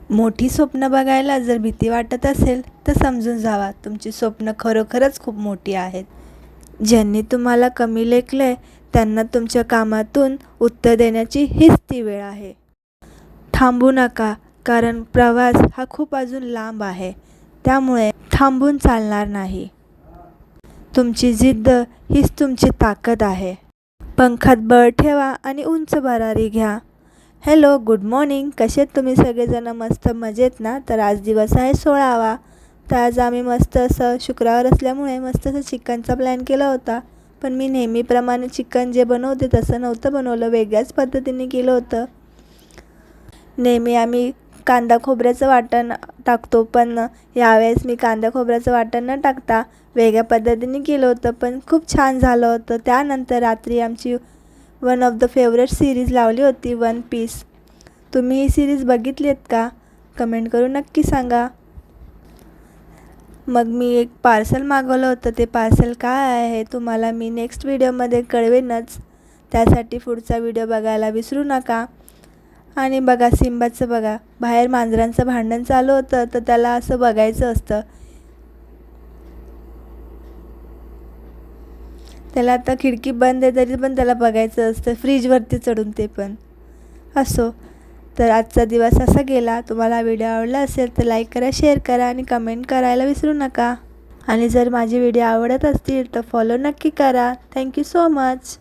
मोठी स्वप्न बघायला जर भीती वाटत असेल तर समजून जावा, तुमची स्वप्न खरोखरच खूप मोठी आहेत. ज्यांनी तुम्हाला कमी लेखले त्यांना तुमच्या कामातून उत्तर देण्याची हीच ती वेळ आहे. थांबू नका, कारण प्रवास हा खूप अजून लांब आहे. त्यामुळे थांबून चालणार नाही. तुमची जिद्द हीच तुमची ताकद आहे. पंखात बळ ठेवा आणि उंच भरारी घ्या. Hello, good morning. कसे आहेत तुम्ही सगळेजण? मस्त मजेत ना? तर आज दिवस आहे 16वा. तर आज आम्ही मस्त असं शुक्रवार असल्यामुळे मस्त असं चिकनचा प्लॅन केला होता. पण मी नेहमीप्रमाणे चिकन जे बनवते तसं नव्हतं बनवलं, वेगळ्याच पद्धतीने केलं होतं. नेहमी आम्ही कांदा खोबऱ्याचं वाटण टाकतो, पण यावेळेस मी कांदा खोबऱ्याचं वाटण न टाकता वेगळ्या पद्धतीने केलं होतं, पण खूप छान झालं होतं. त्यानंतर रात्री आमची one of the favourite series लावली होती, वन पीस. तुम्ही ही सिरीज बघितली आहेत का? कमेंट करून नक्की सांगा. मग मी एक पार्सल मागवलं होतं. ते पार्सल काय आहे तुम्हाला मी नेक्स्ट व्हिडिओमध्ये कळवेनच. त्यासाठी पुढचा व्हिडिओ बघायला विसरू नका. आणि बघा, सिम्बाचं बघा, बाहेर मांजरांचं भांडण चालू होतं, तर त्याला असं बघायचं असतं. त्याला आता खिडकी बंद आहे तरी पण त्याला बघायचं असतं, फ्रीजवरती चढून ते पण. असो, तर आजचा दिवस असा गेला. तुम्हाला व्हिडिओ आवडला असेल तर लाईक करा, शेअर करा आणि कमेंट करायला विसरू नका. आणि जर माझे व्हिडिओ आवडत असतील तर फॉलो नक्की करा. Thank you so much.